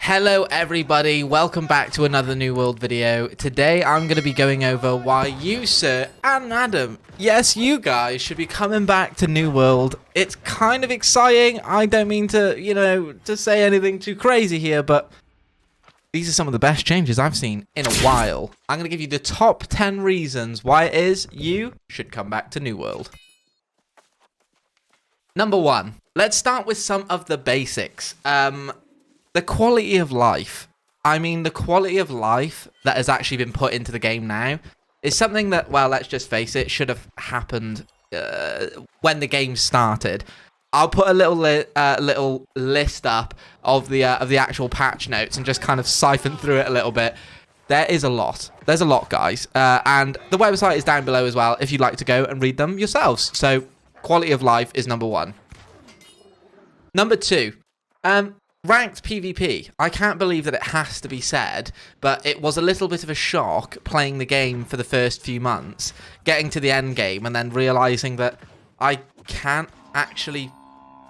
Hello everybody, welcome back to another New World video. Today I'm going to be going over why you, sir, and Adam, yes, you guys, should be coming back to New World. It's kind of exciting. I don't mean to, to say anything too crazy here, but these are some of the best changes I've seen in a while. I'm going to give you the top 10 reasons why it is you should come back to New World. Number 1, let's start with some of the basics. The quality of life. I mean, the quality of life that has actually been put into the game now is something that, well, let's just face it, should have happened when the game started. I'll put a little list up of the actual patch notes and just kind of siphon through it a little bit. There is a lot. There's a lot, guys. And the website is down below as well if you'd like to go and read them yourselves. So, quality of life is number 1. Number 2. Ranked PvP. I can't believe that it has to be said, but it was a little bit of a shock playing the game for the first few months, getting to the end game, and then realizing that I can't actually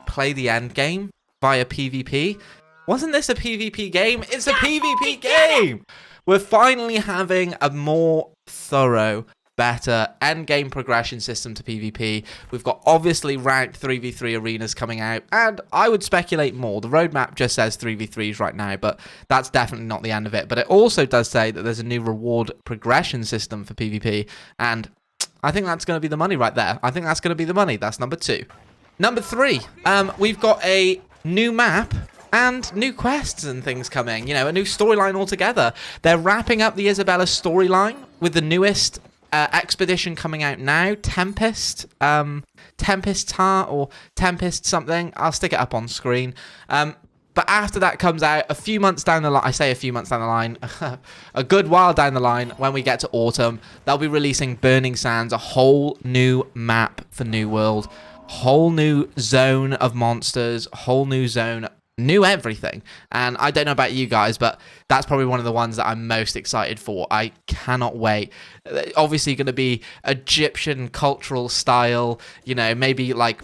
play the end game via PvP. Wasn't this a PvP game? It's a PvP game! We're finally having a more thorough, better endgame progression system to PvP. We've got obviously ranked 3v3 arenas coming out, and I would speculate more. The roadmap just says 3v3s right now, but that's definitely not the end of it. But it also does say that there's a new reward progression system for PvP, and I think that's going to be the money right there. I think that's going to be the money. That's number 2. Number 3, we've got a new map and new quests and things coming. You know, a new storyline altogether. They're wrapping up the Isabella storyline with the newest expedition coming out now, Tempest Heart or Tempest something. I'll stick it up on screen. But after that comes out, a few months down the line, I say a few months down the line, a good while down the line, when we get to autumn, they'll be releasing Burning Sands, a whole new map for New World, whole new zone of monsters, whole new zone, new everything. And I don't know about you guys, but that's probably one of the ones that I'm most excited for. I cannot wait. Obviously going to be Egyptian cultural style, maybe like,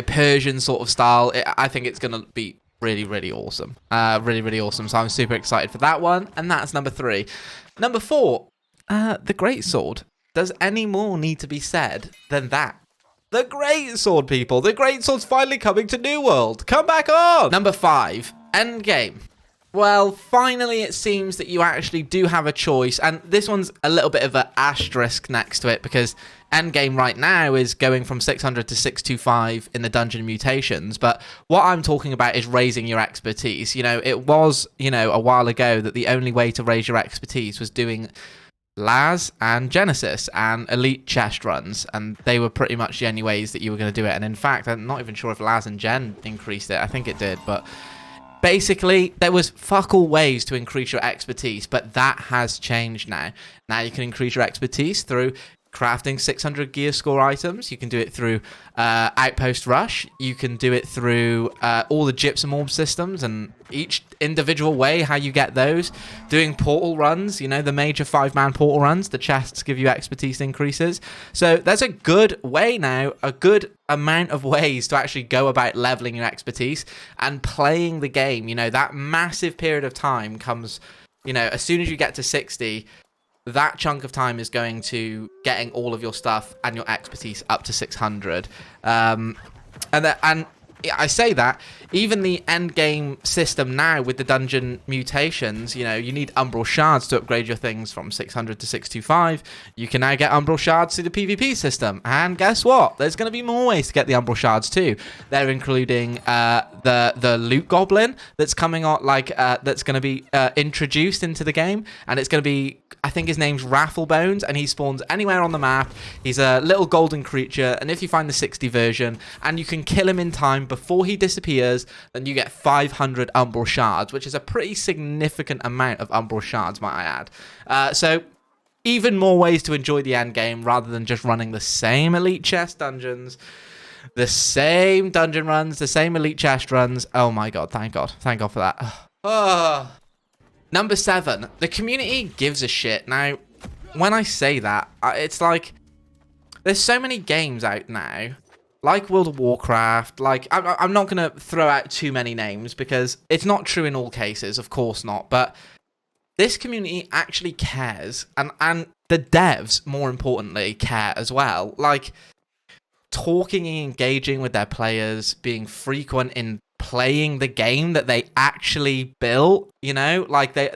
Persian sort of style. I think it's going to be really, really awesome. Really, really awesome. So I'm super excited for that one. And that's number 3. Number 4, the Greatsword. Does any more need to be said than that? The Greatsword, people. The Greatsword's finally coming to New World. Come back on! Number 5, Endgame. Well, finally it seems that you actually do have a choice. And this one's a little bit of an asterisk next to it because Endgame right now is going from 600 to 625 in the dungeon mutations. But what I'm talking about is raising your expertise. It was, a while ago that the only way to raise your expertise was doing Laz and Genesis and elite chest runs, and they were pretty much the only ways that you were going to do it. And in fact, I'm not even sure if Laz and Gen increased it. I think it did, but basically there was fuck all ways to increase your expertise, but that has changed now. Now you can increase your expertise through crafting 600 gear score items. You can do it through Outpost Rush. You can do it through all the Gypsum Orb systems and each individual way how you get those. Doing portal runs, the major 5-man portal runs. The chests give you expertise increases. So there's a good way now, a good amount of ways to actually go about leveling your expertise and playing the game. That massive period of time comes, as soon as you get to 60, that chunk of time is going to getting all of your stuff and your expertise up to 600. And I say that, even the end game system now with the dungeon mutations, you need Umbral Shards to upgrade your things from 600 to 625. You can now get Umbral Shards through the PvP system. And guess what? There's going to be more ways to get the Umbral Shards too. They're including the Loot Goblin that's coming on, that's going to be introduced into the game. And it's going to be, I think his name's Rafflebones, and he spawns anywhere on the map. He's a little golden creature, and if you find the 60 version, and you can kill him in time before he disappears, then you get 500 Umbral Shards, which is a pretty significant amount of Umbral Shards, might I add. So, even more ways to enjoy the end game, rather than just running the same elite chest dungeons, the same dungeon runs, the same elite chest runs. Oh my god, thank God. Thank God for that. Number 7, the community gives a shit. Now, when I say that, it's like, there's so many games out now like World of Warcraft, like I'm not going to throw out too many names because it's not true in all cases, of course not, but this community actually cares, and the devs, more importantly, care as well. Like, talking and engaging with their players, being frequent in playing the game that they actually built, you know, like their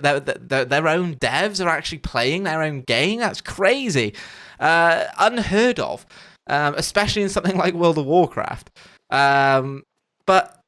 own devs are actually playing their own game. That's crazy. Unheard of, especially in something like World of Warcraft. But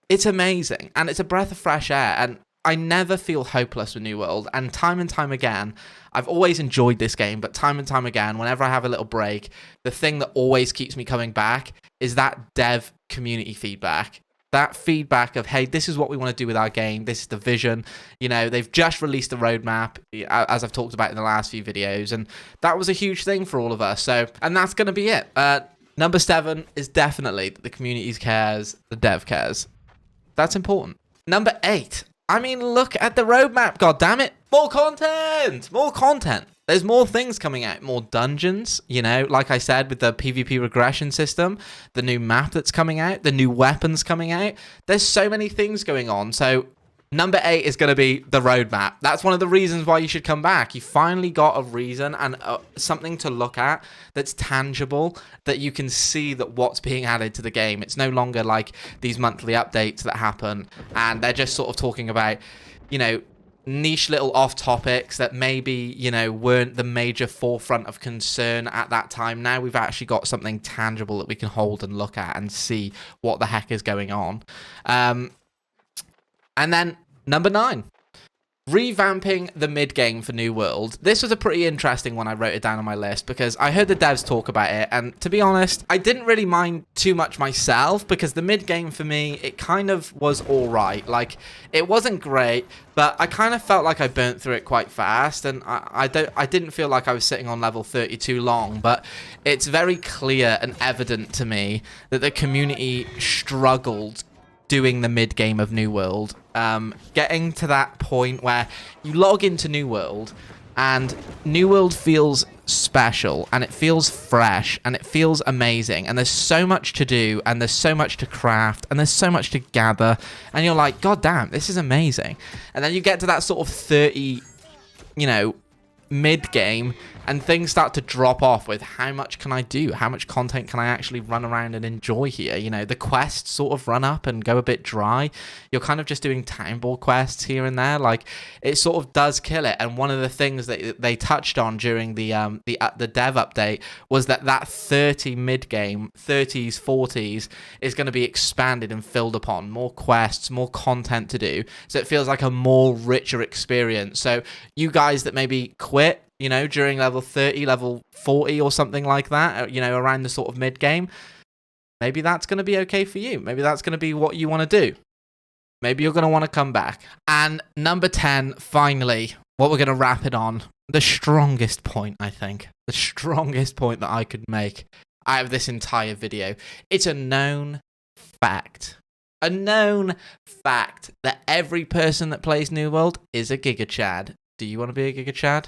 it's amazing, and it's a breath of fresh air, and I never feel hopeless with New World, and time again, I've always enjoyed this game, but time and time again, whenever I have a little break, the thing that always keeps me coming back is that dev community feedback. That feedback of, hey, this is what we want to do with our game, this is the vision. You know, they've just released the roadmap, as I've talked about in the last few videos, and that was a huge thing for all of us. So, and that's going to be it. Number 7 is definitely the community cares, the dev cares. That's important. Number 8. I mean, look at the roadmap, goddammit. More content! More content. There's more things coming out, more dungeons, you know, like I said, with the PvP regression system, the new map that's coming out, the new weapons coming out. There's so many things going on. So number 8 is going to be the roadmap. That's one of the reasons why you should come back. You finally got a reason and something to look at that's tangible, that you can see that what's being added to the game. It's no longer like these monthly updates that happen and they're just sort of talking about, you know, niche little off topics that maybe, you know, weren't the major forefront of concern at that time. Now we've actually got something tangible that we can hold and look at and see what the heck is going on. And then number 9, revamping the mid-game for New World. This was a pretty interesting one. I wrote it down on my list because I heard the devs talk about it, and to be honest, I didn't really mind too much myself because the mid-game for me, it kind of was all right. Like, it wasn't great, but I kind of felt like I burnt through it quite fast, and I didn't feel like I was sitting on level 30 too long, but it's very clear and evident to me that the community struggled doing the mid-game of New World, getting to that point where you log into New World and New World feels special and it feels fresh and it feels amazing and there's so much to do and there's so much to craft and there's so much to gather and you're like, god damn, this is amazing. And then you get to that sort of 30, you know, mid-game and things start to drop off with how much can I do? How much content can I actually run around and enjoy here? You know, the quests sort of run up and go a bit dry. You're kind of just doing time ball quests here and there. Like, it sort of does kill it. And one of the things that they touched on during the dev update was that 30 mid-game, 30s, 40s is going to be expanded and filled upon. More quests, more content to do. So it feels like a more richer experience. So you guys that maybe quit, you know, during level 30, level 40 or something like that, you know, around the sort of mid-game, maybe that's going to be okay for you. Maybe that's going to be what you want to do. Maybe you're going to want to come back. And number 10, finally, what we're going to wrap it on, the strongest point, I think, the strongest point that I could make out of this entire video. It's a known fact. A known fact that every person that plays New World is a gigachad. Do you want to be a gigachad?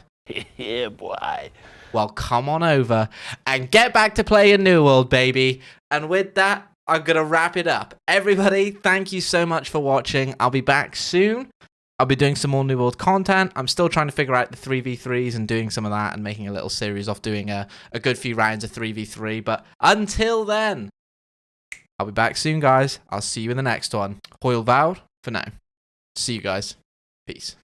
Yeah, boy. Well, come on over and get back to playing New World, baby. And with that, I'm going to wrap it up. Everybody, thank you so much for watching. I'll be back soon. I'll be doing some more New World content. I'm still trying to figure out the 3v3s and doing some of that and making a little series off doing a good few rounds of 3v3. But until then, I'll be back soon, guys. I'll see you in the next one. Hwyl fawr for now. See you guys. Peace.